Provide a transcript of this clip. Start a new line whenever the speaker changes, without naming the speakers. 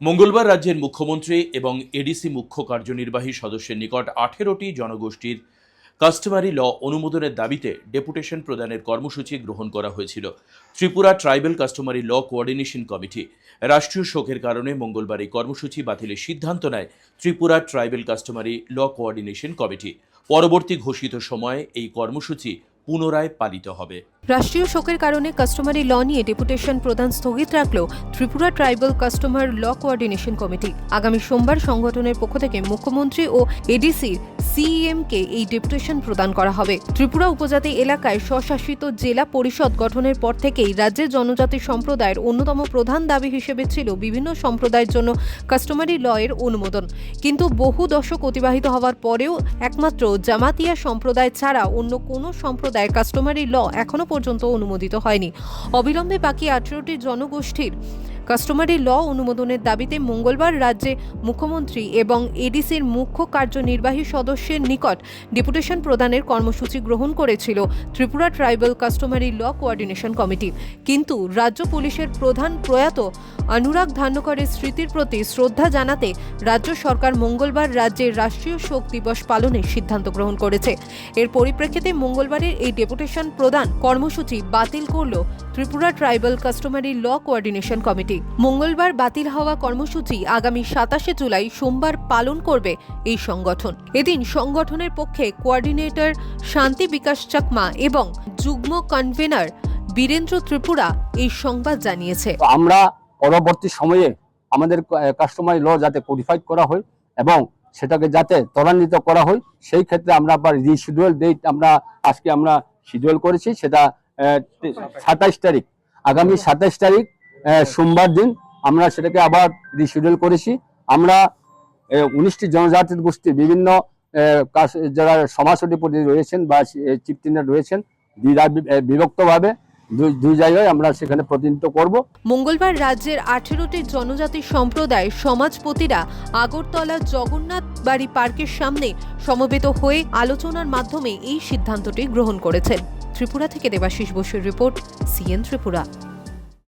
মঙ্গলবার রাজ্যের মুখ্যমন্ত্রী এবং এডিসি মুখ্য কার্যনির্বাহী সদস্যের নিকট 18টি জনগোষ্ঠীর কাস্টমারি ল অনুমোদনের দাবিতে ডেপুটেশন প্রদানের কর্মসূচি গ্রহণ করা হয়েছিল। ত্রিপুরা ট্রাইবাল কাস্টমারি ল কোঅর্ডিনেশন কমিটি রাষ্ট্রীয় শোকের কারণে মঙ্গলবার এই কর্মসূচি বাতিলের সিদ্ধান্ত নেয় ত্রিপুরা ট্রাইবাল কাস্টমারি ল কোঅর্ডিনেশন কমিটি। পরবর্তী ঘোষিত সময়ে এই কর্মসূচি পুনরায় পালিত হবে।
রাষ্ট্রীয় শোকের কারণে কাস্টমারি ল নিয়ে ডেপুটেশন প্রদান স্থগিত রাখল ত্রিপুরা ট্রাইবাল কাস্টমার ল কোঅর্ডিনেশন কমিটি। আগামী সোমবার সংগঠনের পক্ষ থেকে মুখ্যমন্ত্রী ও এডিসির সিইএমকে এই ডেপুটেশন প্রদান করা হবে। ত্রিপুরা উপজাতি এলাকায় স্বশাসিত জেলা পরিষদ গঠনের পর থেকেই রাজ্যের জনজাতি সম্প্রদায়ের অন্যতম প্রধান দাবি হিসেবে ছিল বিভিন্ন সম্প্রদায়ের জন্য কাস্টমারি ল এর অনুমোদন। কিন্তু বহু দশক অতিবাহিত হওয়ার পরেও একমাত্র জামাতিয়া সম্প্রদায় ছাড়া অন্য কোনো সম্প্রদায়ের কাস্টমারি ল এখনো পর্যন্ত অনুমোদিত হয়নি। অবিলম্বে বাকি 18টি জনগোষ্ঠীর কাস্টমারি ল অনুমোদনের দাবিতে মঙ্গলবার রাজ্যে মুখ্যমন্ত্রী এবং এডিসির মুখ্য কার্যনির্বাহী সদস্যের নিকট ডেপুটেশন প্রদানের কর্মসূচি গ্রহণ করেছিল ত্রিপুরা ট্রাইবাল কাস্টমারি ল কোঅর্ডিনেশন কমিটি। কিন্তু রাজ্য পুলিশের প্রধান প্রয়াত অনুরাগ ধান্যকরের স্মৃতির প্রতি শ্রদ্ধা জানাতে রাজ্য সরকার মঙ্গলবার রাজ্যের রাষ্ট্রীয় শোক দিবস পালনের সিদ্ধান্ত গ্রহণ করেছে। এর পরিপ্রেক্ষিতে মঙ্গলবারের এই ডেপুটেশন প্রদান কর্মসূচি বাতিল করল ত্রিপুরা ট্রাইবাল কাস্টমারি ল কোঅর্ডিনেশন কমিটি। মঙ্গলবার বাতিল হওয়া কর্মসূচি আগামী 27শে জুলাই সোমবার পালন করবে এই সংগঠন। এদিন সংগঠনের পক্ষে কোঅর্ডিনেটর শান্তি বিকাশ চাকমা এবং যুগ্ম কনভেনার বীরেন্দ্র ত্রিপুরা এই সংবাদ জানিয়েছে।
আমরা পরবর্তী সময়ে আমাদের কাস্টমারি ল যাতে কোডিফাইড করা হয় এবং সেটাকে যাতে ত্বরান্বিত করা হয়, সেই ক্ষেত্রে আমরা আবার রিশিডিউল ডেট আজকে আমরা শিডিউল করেছি, সেটা 27 তারিখ, আগামী 27 তারিখ সোমবার দিন আমরা সেটাকে আবার রিশিডিউল করেছি। আমরা 19টি জনজাতির গোষ্ঠী বিভিন্ন যারা সমাজসভাপতি রয়েছেন বা চিফ রয়েছেন, বিভক্তভাবে দুই জায়গায় আমরা সেখানে প্রতিনিধিত্ব করব।
মঙ্গলবার রাজ্যের 18টি জনজাতি সম্প্রদায় সমাজপতিরা আগরতলা জগন্নাথ বাড়ি পার্কের সামনে সমবেত হয়ে আলোচনার মাধ্যমে এই সিদ্ধান্তটি গ্রহণ করেছেন। ত্রিপুরা থেকে দেবাশিস বসুর রিপোর্ট, সিএন ত্রিপুরা।